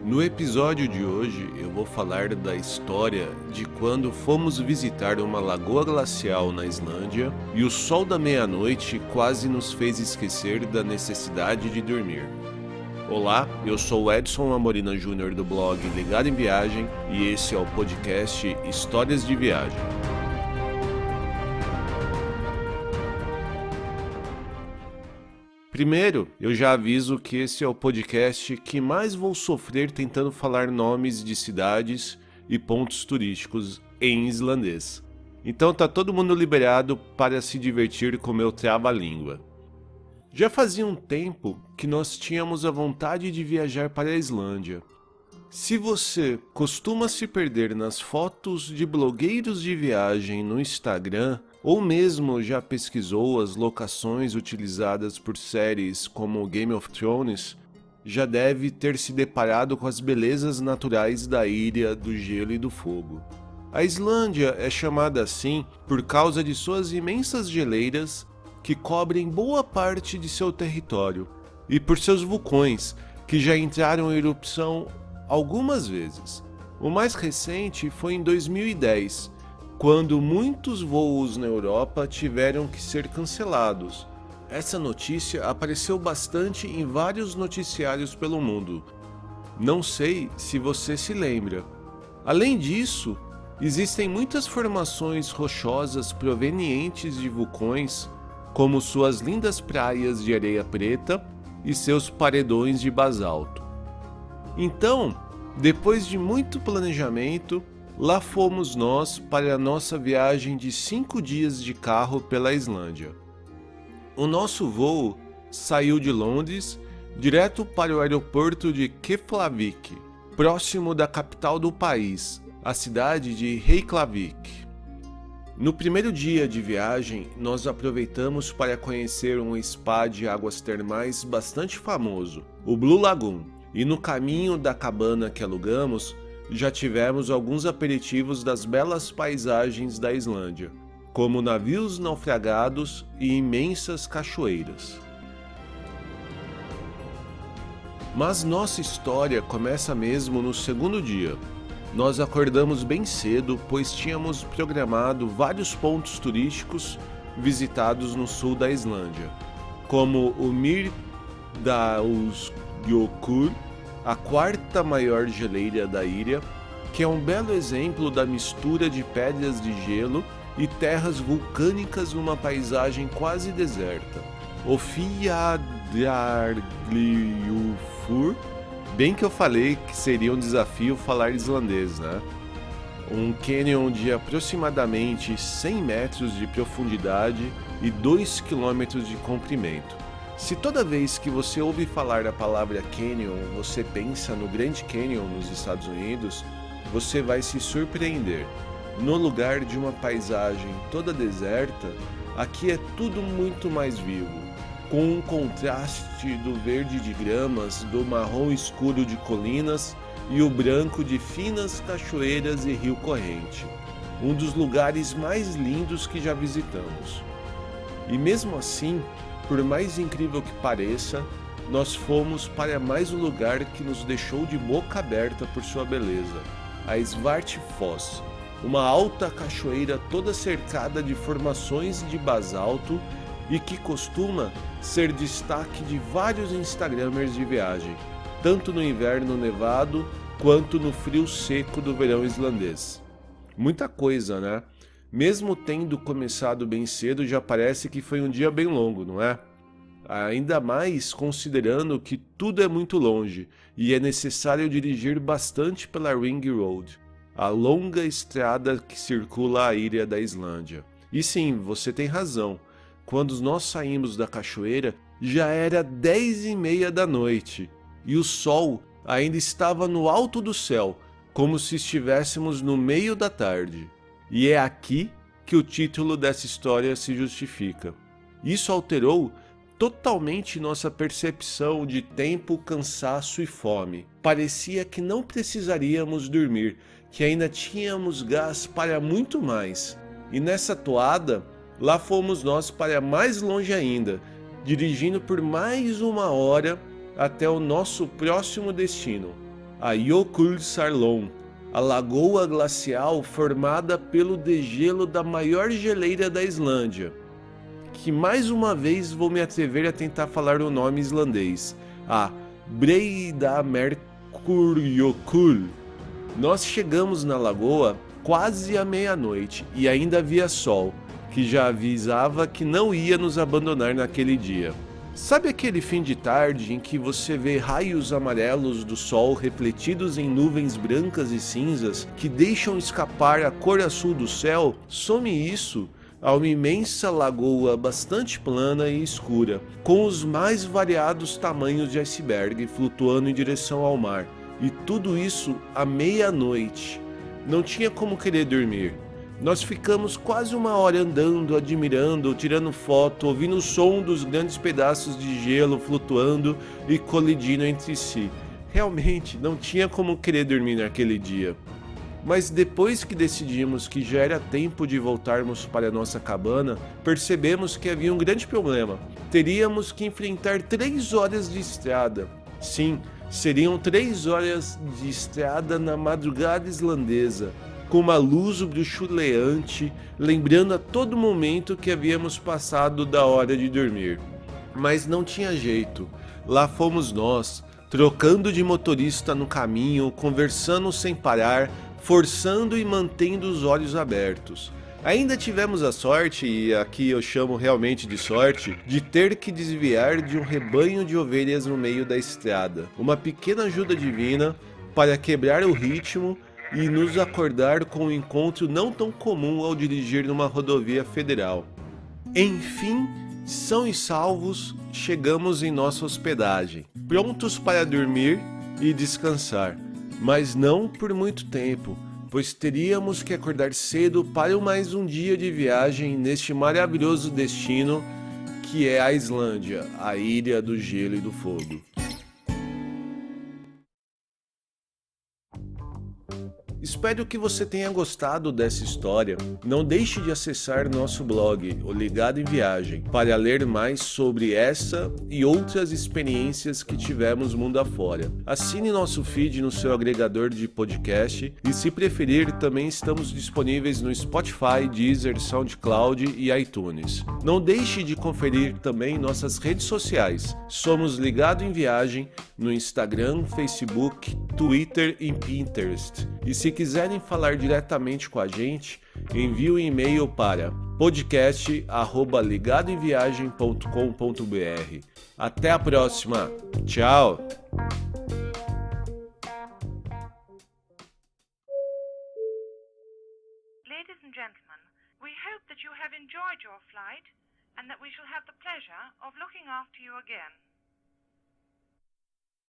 No episódio de hoje eu vou falar da história de quando fomos visitar uma lagoa glacial na Islândia e o sol da meia-noite quase nos fez esquecer da necessidade de dormir. Olá, eu sou o Edson Amorina Júnior do blog Ligado em Viagem e esse é o podcast Histórias de Viagem. Primeiro, eu já aviso que esse é o podcast que mais vou sofrer tentando falar nomes de cidades e pontos turísticos em islandês. Então tá todo mundo liberado para se divertir com meu trava-língua. Já fazia um tempo que nós tínhamos a vontade de viajar para a Islândia. Se você costuma se perder nas fotos de blogueiros de viagem no Instagram, ou mesmo já pesquisou as locações utilizadas por séries como Game of Thrones, já deve ter se deparado com as belezas naturais da Ilha do Gelo e do Fogo. A Islândia é chamada assim por causa de suas imensas geleiras que cobrem boa parte de seu território e por seus vulcões que já entraram em erupção algumas vezes. O mais recente foi em 2010, quando muitos voos na Europa tiveram que ser cancelados. Essa notícia apareceu bastante em vários noticiários pelo mundo. Não sei se você se lembra. Além disso, existem muitas formações rochosas provenientes de vulcões, como suas lindas praias de areia preta e seus paredões de basalto. Então, depois de muito planejamento, lá fomos nós para a nossa viagem de 5 dias de carro pela Islândia. O nosso voo saiu de Londres direto para o aeroporto de Keflavik, próximo da capital do país, a cidade de Reykjavik. No primeiro dia de viagem, nós aproveitamos para conhecer um spa de águas termais bastante famoso, o Blue Lagoon, e no caminho da cabana que alugamos, já tivemos alguns aperitivos das belas paisagens da Islândia, como navios naufragados e imensas cachoeiras. Mas nossa história começa mesmo no segundo dia. Nós acordamos bem cedo, pois tínhamos programado vários pontos turísticos visitados no sul da Islândia, como o Mýrdalsjökull, a quarta maior geleira da ilha, que é um belo exemplo da mistura de pedras de gelo e terras vulcânicas numa paisagem quase deserta. O Fjallajökull, bem que eu falei que seria um desafio falar islandês, né? Um canyon de aproximadamente 100 metros de profundidade e 2 km de comprimento. Se toda vez que você ouve falar a palavra canyon, você pensa no Grand Canyon nos Estados Unidos, você vai se surpreender. No lugar de uma paisagem toda deserta, aqui é tudo muito mais vivo, com um contraste do verde de gramas, do marrom escuro de colinas e o branco de finas cachoeiras e rio corrente. Um dos lugares mais lindos que já visitamos. E mesmo assim, por mais incrível que pareça, nós fomos para mais um lugar que nos deixou de boca aberta por sua beleza, a Svartfoss, uma alta cachoeira toda cercada de formações de basalto e que costuma ser destaque de vários instagramers de viagem, tanto no inverno nevado quanto no frio seco do verão islandês. Muita coisa, né? Mesmo tendo começado bem cedo, já parece que foi um dia bem longo, não é? Ainda mais considerando que tudo é muito longe e é necessário dirigir bastante pela Ring Road, a longa estrada que circula a ilha da Islândia. E sim, você tem razão. Quando nós saímos da cachoeira, já era 10h30 da noite e o sol ainda estava no alto do céu, como se estivéssemos no meio da tarde. E é aqui que o título dessa história se justifica. Isso alterou totalmente nossa percepção de tempo, cansaço e fome. Parecia que não precisaríamos dormir, que ainda tínhamos gás para muito mais. E nessa toada, lá fomos nós para mais longe ainda, dirigindo por mais 1 hora até o nosso próximo destino, a Jökulsárlón, a lagoa glacial formada pelo degelo da maior geleira da Islândia, que mais uma vez vou me atrever a tentar falar o nome islandês, a Breiðamerkurjökull. Nós chegamos na lagoa quase à meia-noite e ainda havia sol, que já avisava que não ia nos abandonar naquele dia. Sabe aquele fim de tarde em que você vê raios amarelos do sol refletidos em nuvens brancas e cinzas que deixam escapar a cor azul do céu? Some isso a uma imensa lagoa bastante plana e escura, com os mais variados tamanhos de iceberg flutuando em direção ao mar. E tudo isso à meia-noite. Não tinha como querer dormir. Nós ficamos quase uma hora andando, admirando, tirando foto, ouvindo o som dos grandes pedaços de gelo flutuando e colidindo entre si. Realmente, não tinha como querer dormir naquele dia. Mas depois que decidimos que já era tempo de voltarmos para nossa cabana, percebemos que havia um grande problema. Teríamos que enfrentar 3 horas de estrada. Sim, seriam 3 horas de estrada na madrugada islandesa, com uma luz bruxuleante, lembrando a todo momento que havíamos passado da hora de dormir. Mas não tinha jeito, lá fomos nós, trocando de motorista no caminho, conversando sem parar, forçando e mantendo os olhos abertos. Ainda tivemos a sorte, e aqui eu chamo realmente de sorte, de ter que desviar de um rebanho de ovelhas no meio da estrada. Uma pequena ajuda divina para quebrar o ritmo e nos acordar com um encontro não tão comum ao dirigir numa rodovia federal. Enfim, são e salvos, chegamos em nossa hospedagem, prontos para dormir e descansar, mas não por muito tempo, pois teríamos que acordar cedo para mais um dia de viagem neste maravilhoso destino que é a Islândia, a ilha do gelo e do fogo. Espero que você tenha gostado dessa história. Não deixe de acessar nosso blog, O Ligado em Viagem, para ler mais sobre essa e outras experiências que tivemos mundo afora. Assine nosso feed no seu agregador de podcast e, se preferir, também estamos disponíveis no Spotify, Deezer, SoundCloud e iTunes. Não deixe de conferir também nossas redes sociais. Somos Ligado em Viagem no Instagram, Facebook, Twitter e Pinterest. E se quiserem falar diretamente com a gente, envie um e-mail para podcast@ligadoemviagem.com.br. Até a próxima. Tchau! Ladies and gentlemen, we hope that you have enjoyed your flight and that we shall have the pleasure of looking after you again.